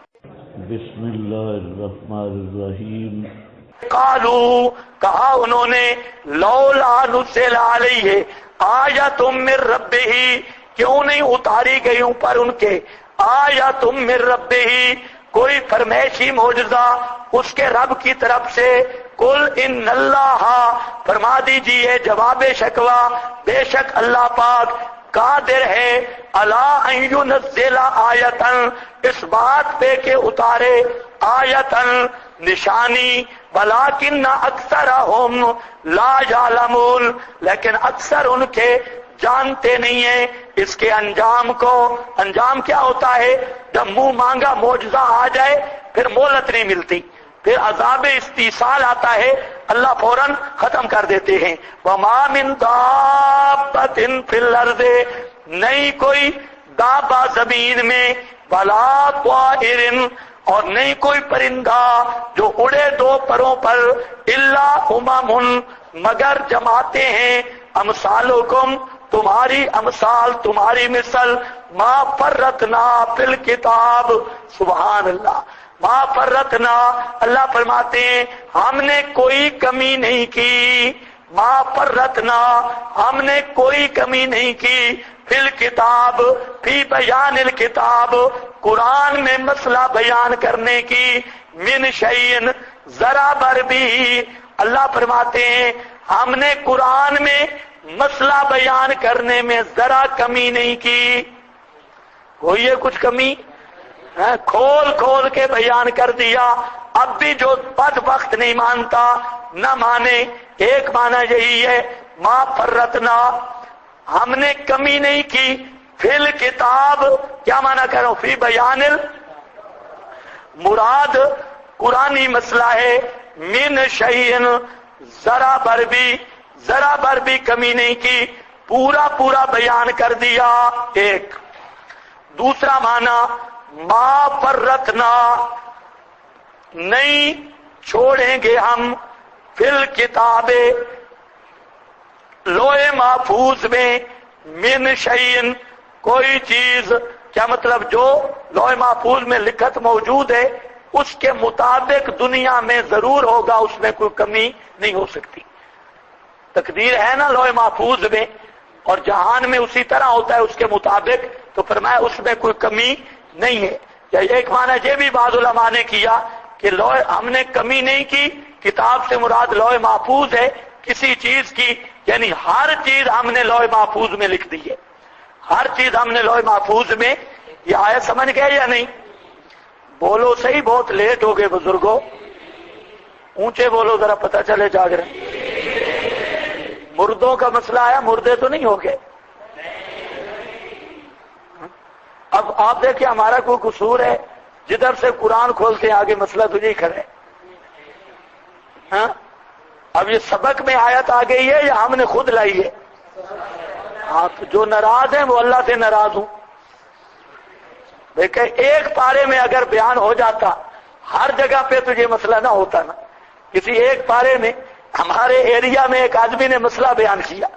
بسم اللہ الرحمن الرحیم۔ قالوا کہا انہوں نے لولا نزل علیہ آیۃ من ربہ، کیوں نہیں اتاری گئی اوپر ان کے آیۃ من ربہ، کوئی فرمائشی معجزہ اس کے رب کی طرف سے۔ قل ان اللہ، فرما دیجئے جواب شکوہ، بے شک اللہ پاک قادر ہے الا ان ينزل آیتن، اس بات پہ کہ اتارے آیتن نشانی، ولیکن اکثرہم لا یعلمون، لیکن اکثر ان کے جانتے نہیں ہیں اس کے انجام کو۔ انجام کیا ہوتا ہے؟ جب منہ مانگا معجزہ آ جائے پھر مہلت نہیں ملتی، پھر عذاب استیصال آتا ہے، اللہ فوراً ختم کر دیتے ہیں۔ وما من دابۃ فی الارض، نہیں کوئی دابہ زمین میں، ولا طائر، اور نہیں کوئی پرندہ جو اڑے دو پروں پر، الا امم، مگر جماعتیں ہیں، امثالکم، تمہاری امثال، تمہاری مثل، ما فرطنا فی الکتاب، سبحان اللہ، ما فرطنا، اللہ فرماتے ہیں ہم نے کوئی کمی نہیں کی، ما فرطنا، ہم نے کوئی کمی نہیں کی، فی الکتاب، فی بیان الکتاب، قرآن میں مسئلہ بیان کرنے کی، من شیء، ذرا بر بھی، اللہ فرماتے ہیں ہم نے قرآن میں مسئلہ بیان کرنے میں ذرا کمی نہیں کی۔ کوئی ہے کچھ کمی؟ کھول کھول کے بیان کر دیا۔ اب بھی جو بد وقت نہیں مانتا نہ مانے، ایک معنی یہی ہے ما فرطنا، ہم نے کمی نہیں کی، فی الکتاب، کیا معنی کرو؟ فی بیان مراد قرآنی مسئلہ ہے، من شیء، ذرا بر بھی کمی نہیں کی، پورا پورا بیان کر دیا۔ ایک دوسرا معنی ما فرطنا، نہیں چھوڑیں گے ہم، فی الکتاب، لوح محفوظ میں، من شیء، کوئی چیز، کیا مطلب جو لوح محفوظ میں لکھت موجود ہے اس کے مطابق دنیا میں ضرور ہوگا، اس میں کوئی کمی نہیں ہو سکتی۔ تقدیر ہے نا لوح محفوظ میں، اور جہان میں اسی طرح ہوتا ہے اس کے مطابق، تو فرمایا اس میں کوئی کمی نہیں ہے۔ یا ایک معنی یہ بھی بعض علماء نے کیا کہ لوح، ہم نے کمی نہیں کی، کتاب سے مراد لوح محفوظ ہے کسی چیز کی، یعنی ہر چیز ہم نے لوح محفوظ میں لکھ دی ہے، ہر چیز ہم نے لوح محفوظ میں۔ یہ آیت سمجھ گئے یا نہیں؟ بولو صحیح، بہت لیٹ ہو گئے بزرگوں، اونچے بولو ذرا پتہ چلے جاگ رہے۔ مردوں کا مسئلہ آیا، مردے تو نہیں ہو گئے؟ اب آپ دیکھیں ہمارا کوئی قصور ہے؟ جدھر سے قرآن کھولتے ہیں آگے مسئلہ تو یہی کھڑا ہے۔ ہاں، اب یہ سبق میں آیت آ گئی ہے یا ہم نے خود لائی ہے؟ ہاں، تو جو ناراض ہیں وہ اللہ سے ناراض ہوں۔ دیکھیں ایک پارے میں اگر بیان ہو جاتا ہر جگہ پہ تو یہ مسئلہ نہ ہوتا نا۔ کسی ایک پارے میں، ہمارے ایریا میں ایک آدمی نے مسئلہ بیان کیا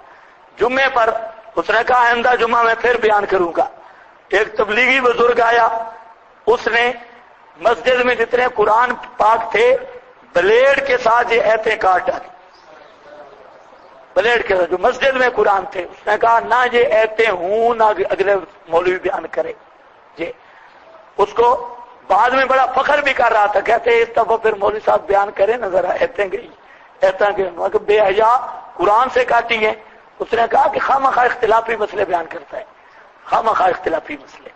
جمعے پر، اس نے کہا آئندہ جمعہ میں پھر بیان کروں گا۔ ایک تبلیغی بزرگ آیا، اس نے مسجد میں جتنے قرآن پاک تھے بلیڈ کے ساتھ یہ ایتیں کاٹ ڈالی، بلیڈ کے ساتھ جو مسجد میں قرآن تھے۔ اس نے کہا نہ یہ ایتیں ہوں نہ اگلے مولوی بیان کرے۔ جی اس کو بعد میں بڑا فخر بھی کر رہا تھا، کہتے اس دفعہ پھر مولوی صاحب بیان کرے نا ذرا ایتیں گئی، ایتیں گئی، بے حیا قرآن سے کاٹی ہیں۔ اس نے کہا کہ خواہ اختلافی مسئلے بیان کرتا ہے، خواہ اختلافی مسئلے۔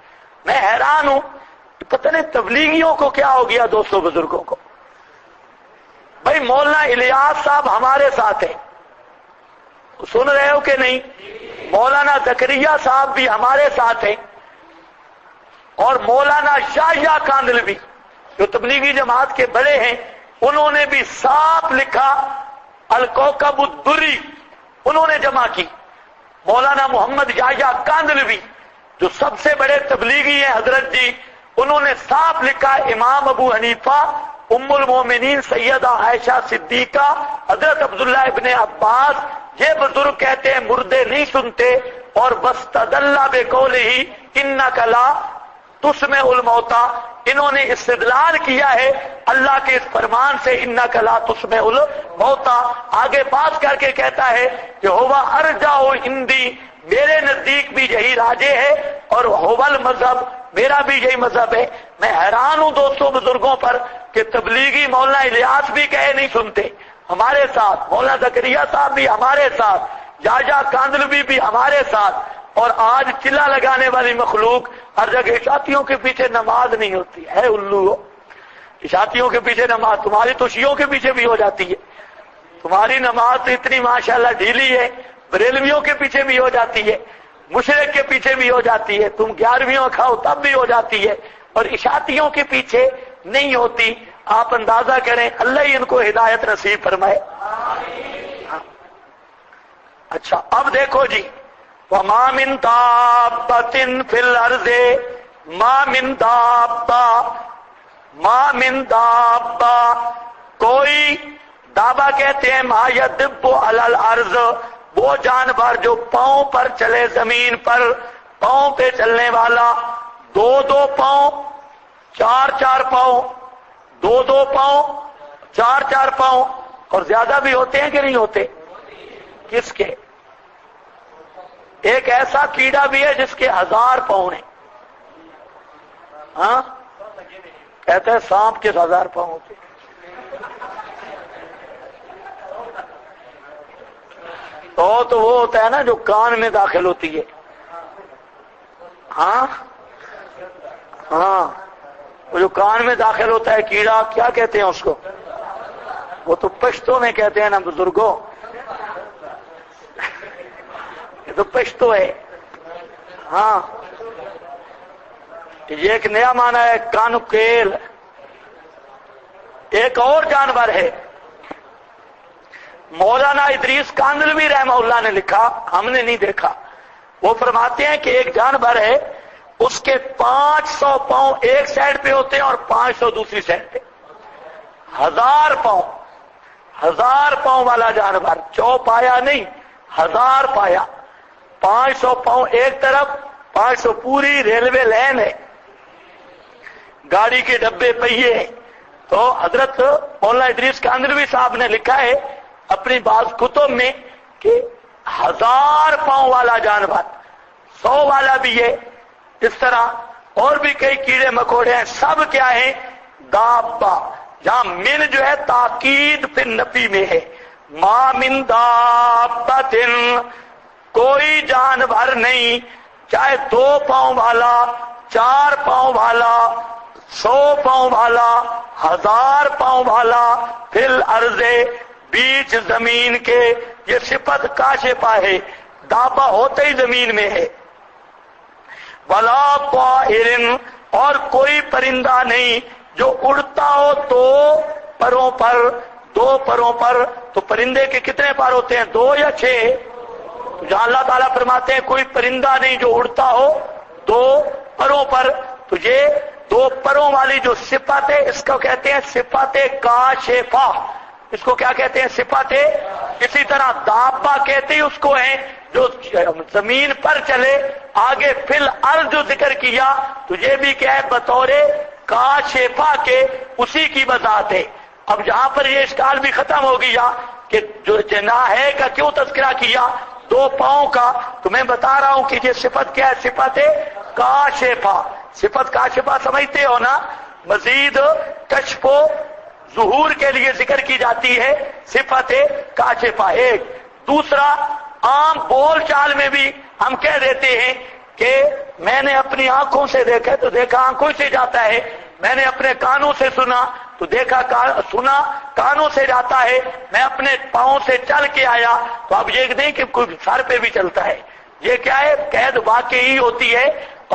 میں حیران ہوں، پتہ نہیں تبلیغیوں کو کیا ہو گیا، دوستوں بزرگوں کو۔ بھائی مولانا الیاس صاحب ہمارے ساتھ ہیں، سن رہے ہو کہ نہیں؟ مولانا زکریا صاحب بھی ہمارے ساتھ ہیں، اور مولانا شاہیہ کاندلوی جو تبلیغی جماعت کے بڑے ہیں، انہوں نے بھی صاف لکھا الکوکب الدری، انہوں نے جمع کی۔ مولانا محمد یحییٰ کاندلوی جو سب سے بڑے تبلیغی ہیں حضرت جی، انہوں نے صاف لکھا امام ابو حنیفہ، ام المومنین سیدہ عائشہ صدیقہ، حضرت عبداللہ ابن عباس، یہ بزرگ کہتے ہیں مردے نہیں سنتے، اور واستدل بقولہ انک لا تسمع الموتا، انہوں نے استدلال کیا ہے اللہ کے اس فرمان سے انک لا تسمع الموتا، آگے بات کر کے کہتا ہے کہ ہوا ارجع عندی، میرے نزدیک بھی یہی راجے ہے، اور ہوول مذہب، میرا بھی یہی مذہب ہے۔ میں حیران ہوں دوستوں بزرگوں پر کہ تبلیغی مولانا الیاس بھی کہے نہیں سنتے ہمارے ساتھ، مولانا زکریا صاحب بھی ہمارے ساتھ، جاجا کاندلوی بھی ہمارے ساتھ، اور آج چلا لگانے والی مخلوق ہر جگہ اشاعتیوں کے پیچھے نماز نہیں ہوتی ہے، الو اشاعتیوں کے پیچھے نماز، تمہاری تو شیعوں کے پیچھے بھی ہو جاتی ہے، تمہاری نماز تو اتنی ماشاءاللہ ڈھیلی ہے، بریلویوں کے پیچھے بھی ہو جاتی ہے، مشرک کے پیچھے بھی ہو جاتی ہے، تم 11ویں کھاؤ تب بھی ہو جاتی ہے، اور اشاعتیوں کے پیچھے نہیں ہوتی۔ آپ اندازہ کریں، اللہ ہی ان کو ہدایت نصیب فرمائے۔ اچھا اب دیکھو جی، وَمَا مِن دَابَّةٍ فِي الْأَرْضِ، مَا مِن دَابَّةٍ، مَا مِن دَابَّةٍ، کوئی دابا کہتے ہیں ما یدب علی الارض، وہ جانور جو پاؤں پر چلے زمین پر، پاؤں پہ چلنے والا، دو پاؤں، چار پاؤں، دو پاؤں، چار پاؤں، اور زیادہ بھی ہوتے ہیں کہ نہیں ہوتے؟ کس کے؟ ایک ایسا کیڑا بھی ہے جس کے 1000 پاؤں ہیں، ہاں کہتے ہیں سانپ کے 1000 پاؤں ہوتے ہیں۔ تو وہ ہوتا ہے نا جو کان میں داخل ہوتی ہے، ہاں وہ جو کان میں داخل ہوتا ہے کیڑا، کیا کہتے ہیں اس کو؟ وہ تو پشتو میں کہتے ہیں نا بزرگوں، یہ تو پشتو ہے، ہاں یہ ایک نیا معنی ہے کانکیل۔ ایک اور جانور ہے، مولانا ادریس کاندلوی رحمہ اللہ نے لکھا، ہم نے نہیں دیکھا، وہ فرماتے ہیں کہ ایک جانور ہے، اس کے 500 پاؤں ایک سائڈ پہ ہوتے ہیں اور 500 دوسری سائڈ پہ، 1000 پاؤں، 1000 پاؤں والا جانور، چوپایا نہیں 1000 پایا، 500 پاؤں ایک طرف، 500 پوری ریلوے لائن ہے، گاڑی کے ڈبے پہیے ہیں۔ تو حضرت مولانا ادریس کاندلوی صاحب نے لکھا ہے اپنی بعض کتب میں کہ 1000 پاؤں والا جانور، 100 والا بھی ہے، اس طرح اور بھی کئی کیڑے مکوڑے ہیں، سب کیا ہیں؟ دابا، جہاں من جو ہے تاکید پھر نفی میں ہے، ما من دابۃ، کوئی جانور نہیں، چاہے 2 پاؤں والا، 4 پاؤں والا، 100 پاؤں والا، 1000 پاؤں والا، فی الارض، بیچ زمین کے، یہ صفت کاشفہ ہے، دابا ہوتے ہی زمین میں ہے، ولا طائر، اور کوئی پرندہ نہیں جو اڑتا ہو 2 پروں پر، 2 پروں پر، تو پرندے کے کتنے پر ہوتے ہیں؟ 2 یا 6؟ تو جہاں اللہ تعالیٰ فرماتے ہیں کوئی پرندہ نہیں جو اڑتا ہو 2 پروں پر، تو یہ 2 پروں والی جو صفت ہے اس کو کہتے ہیں صفت کاشفہ، اس کو کیا کہتے ہیں؟ صفت۔ اسی طرح دابا کہتے ہی اس کو ہیں جو زمین پر چلے، آگے فی الارض جو ذکر کیا تو یہ بھی کیا ہے؟ بطور کاشفہ کے اسی کی وضاحت ہے۔ اب جہاں پر یہ اشکال بھی ختم ہو گیا کہ جو جناح کا کیوں تذکرہ کیا 2 پاؤں کا، تو میں بتا رہا ہوں کہ یہ صفت کیا ہے؟ صفت کاشفہ۔ صفت کاشفہ سمجھتے ہو نا؟ مزید کشف و ظہور کے لیے ذکر کی جاتی ہے صفت کاشفہ۔ ایک دوسرا، عام بول چال میں بھی ہم کہہ دیتے ہیں کہ میں نے اپنی آنکھوں سے دیکھا تو دیکھا آنکھوں سے جاتا ہے، میں نے اپنے کانوں سے سنا تو دیکھا سنا کانوں سے جاتا ہے، میں اپنے پاؤں سے چل کے آیا، تو اب یہ نہیں کہ کوئی سر پہ بھی چلتا ہے، یہ کیا ہے؟ قید واقعی ہوتی ہے،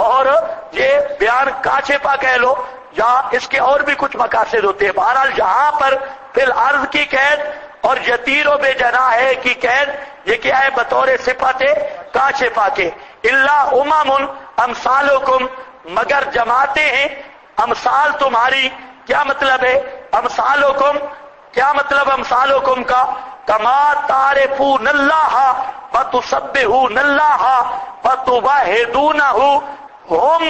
اور یہ بیان کاشفہ کہہ لو، یا اس کے اور بھی کچھ مقاصد ہوتے ہیں۔ بہرحال جہاں پر فی الارض کی قید اور یطیر و بے جناح کی قید، یہ کیا ہے؟ بطور صفت کاشفہ کے۔ الا امم امثالکم، مگر جماعتیں ہیں امثال تمہاری، کیا مطلب ہے امثالکم؟ کیا مطلب امثالکم کا؟ کما تعرفون اللہ فتسبحون اللہ فتوحدونہ، ہم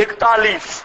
41,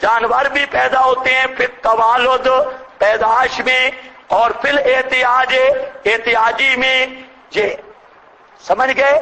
جانور بھی پیدا ہوتے ہیں، پھر توالد پیدائش میں، اور پھر احتیاجی میں، یہ سمجھ گئے؟